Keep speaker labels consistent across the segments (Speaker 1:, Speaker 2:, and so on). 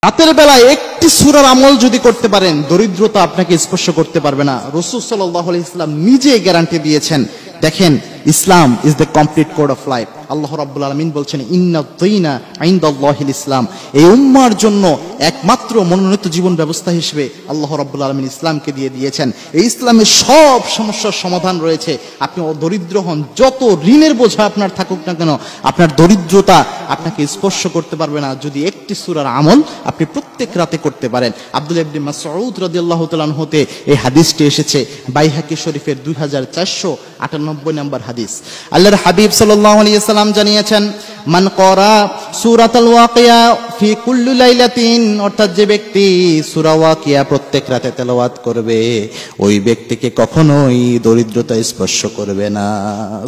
Speaker 1: রাতের বেলায় একটি সূরার আমল যদি করতে পারেন, দরিদ্রতা আপনাকে স্পর্শ করতে পারবে না। রাসূল সাল্লাল্লাহু আলাইহি ওয়াসাল্লাম নিজে গ্যারান্টি দিয়েছেন। দেখেন, Islam is the complete code of life. আল্লাহ রাব্বুল আলামিন বলছেন, ইন্নাদ দীনা ইনদাল্লাহিল ইসলাম। এই উম্মার জন্য একমাত্র মনোনীত জীবন ব্যবস্থা হিসেবে আল্লাহ রাব্বুল আলামিন ইসলামকে দিয়ে দিয়েছেন। এই ইসলামের সব সমস্যার সমাধান রয়েছে। আপনি দরিদ্র হন, যত ঋণের বোঝা আপনার থাকুক না কেন, আপনার দরিদ্রতা আপনাকে স্পর্শ করতে পারবে না যদি একটি সূরার আমল আপনি প্রত্যেক রাতে করতে পারেন। আব্দুল্লাহ ইবনে মাসউদ রাদিয়াল্লাহু তাআলা আনহু হতে এই হাদিসটি এসেছে, বাইহাকি শরীফের 2498 নম্বর হাদিস। আল্লাহর হাবিব সাল্লাল্লাহু আলাইহি ওয়াসাল্লাম জানিয়েছেন, মান ক্বারা সূরাতুল ওয়াকিয়া ফি কুল্লি লাইলাতিন, অর্থাৎ যে ব্যক্তি সূরা ওয়াকিয়া প্রত্যেক রাতে তেলাওয়াত করবে, ওই ব্যক্তিকে কখনোই দরিদ্রতা স্পর্শ করবে না।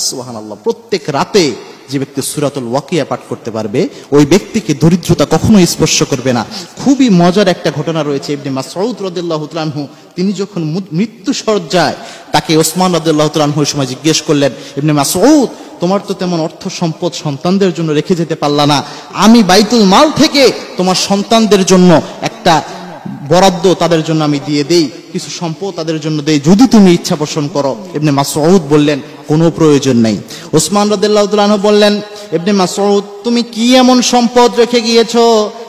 Speaker 1: সুবহানাল্লাহ। প্রত্যেক রাতে যে ব্যক্তি সূরাতুল ওয়াকিয়া পাঠ করতে পারবে, ওই ব্যক্তিকে দরিদ্রতা কখনোই স্পর্শ করবে না। খুবই মজার একটা ঘটনা রয়েছে। ইবনে মাসউদ রাদিয়াল্লাহু তাআলা আনহু তিনি যখন মৃত্যু সজ্জায়, তাকে ওসমান রাদিয়াল্লাহু তাআলা আনহু ওই সময় জিজ্ঞেস করলেন, ইবনে মাসউদ, তোমার তো তেমন অর্থ সম্পদ সন্তানদের জন্য রেখে যেতে পারলা না, আমি বাইতুল মাল থেকে তোমার সন্তানদের জন্য একটা বরাদ্দ তাদের জন্য আমি দিয়ে দেই, কিছু সম্পদ তাদের জন্য দেই, যদি তুমি ইচ্ছা পোষণ করো। ইবনে মাসউদ বললেন, কোনো প্রয়োজন নেই। ওসমান রাদিয়াল্লাহু তাআলা আনহু বললেন, ইবনে মাসউদ, তুমি কি এমন সম্পদ রেখে গিয়েছো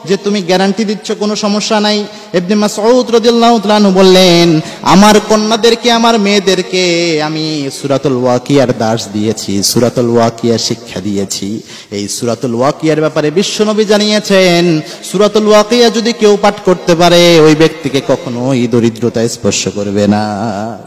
Speaker 1: যে তুমি গ্যারান্টি দিচ্ছ কোনো সমস্যা নাই? ইবনে মাসউদ রাদিয়াল্লাহু তাআলা আনহু বললেন, আমার কন্যাদেরকে, আমার মেয়েদেরকে আমি সূরাতুল ওয়াকিয়ার দার্স দিয়েছি, সূরাতুল ওয়াকিয়া শিক্ষা দিয়েছি। এই সূরাতুল ওয়াকিয়ার ব্যাপারে বিশ্বনবী জানিয়েছেন, সূরাতুল ওয়াকিয়া যদি কেউ পাঠ করতে পারে, ওই ব্যক্তিকে কখনোই দরিদ্রতা স্পর্শ করবে না।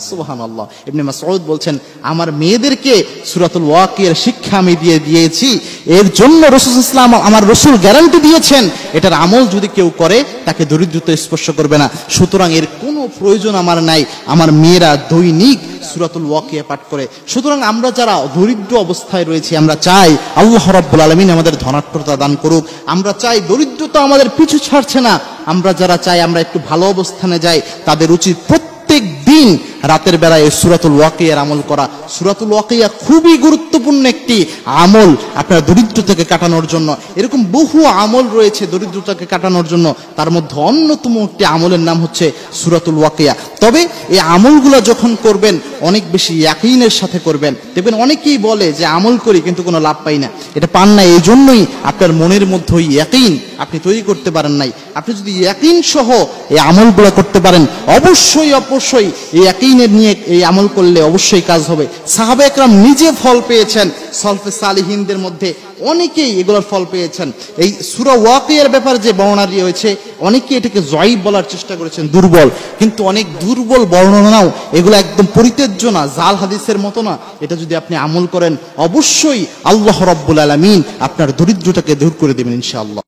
Speaker 1: সুবহানাল্লাহ। ইবনে মাসউদ বলছেন, আমার মেয়েদেরকে সূরাতুল ওয়াকিয়ার শিক্ষা আমি দিয়েছি, এর জন্য রাসূল ইসলাম, আমার রাসূল গ্যারান্টি দিয়েছেন, এটার আমল যদি কেউ করে তাকে দরিদ্রতা স্পর্শ করবে না। সুতরাং এর কোনো প্রয়োজন আমার নাই, আমার মেয়েরা দৈনিক সূরাতুল ওয়াকিয়া পাঠ করে। সুতরাং আমরা যারা দরিদ্র অবস্থায় রয়েছি, আমরা চাই আল্লাহ রাব্বুল আলামিন আমাদের ধনাত্মতা দান করুক। আমরা চাই, দরিদ্রতা আমাদের পিছু ছাড়ছে না। আমরা যারা চাই আমরা একটু ভালো অবস্থানে যাই, তাদের উচিত প্রত্যেক দিন রাতের বেলায় সূরাতুল ওয়াকিয়ার আমল করা। সূরাতুল ওয়াকিয়া খুবই গুরুত্বপূর্ণ একটি আমল আপনার দরিদ্রতাকে কাটানোর জন্য। এরকম বহু আমল রয়েছে দরিদ্রতাকে কাটানোর জন্য, তার মধ্যে অন্যতম একটি আমলের নাম হচ্ছে সূরাতুল ওয়াকিয়া। তবে এই আমলগুলো যখন করবেন অনেক বেশি ইয়াকিনের সাথে করবেন। দেখবেন অনেকেই বলে যে আমল করি কিন্তু কোনো লাভ পাই না। এটা পান না এই জন্যই আপনার মনের মধ্যে ওই ইয়াকিন আপনি তৈরি করতে পারেন নাই। আপনি যদি ইয়াকিন সহ এই আমলগুলো করতে পারেন, অবশ্যই এই ইয়াকিনের নিয়ে এই আমল করলে অবশ্যই কাজ হবে। সাহাবা একরাম নিজে ফল পেয়েছেন, সালফে সালিহিনদের মধ্যে অনেকেই এগুলোর ফল পেয়েছেন। এই সূরা ওয়াকিয়ার ব্যাপারে যে বর্ণনা রয়েছে, অনেকেই এটাকে জয়ীফ বলার চেষ্টা করেছেন, দুর্বল। কিন্তু অনেক দুর্বল বর্ণনাও এগুলো একদম পরিত্যাজ্য না, জাল হাদিসের মতো না। এটা যদি আপনি আমল করেন, অবশ্যই আল্লাহ রাব্বুল আলামিন আপনার দরিদ্রতাকে দূর করে দেবেন ইনশাআল্লাহ।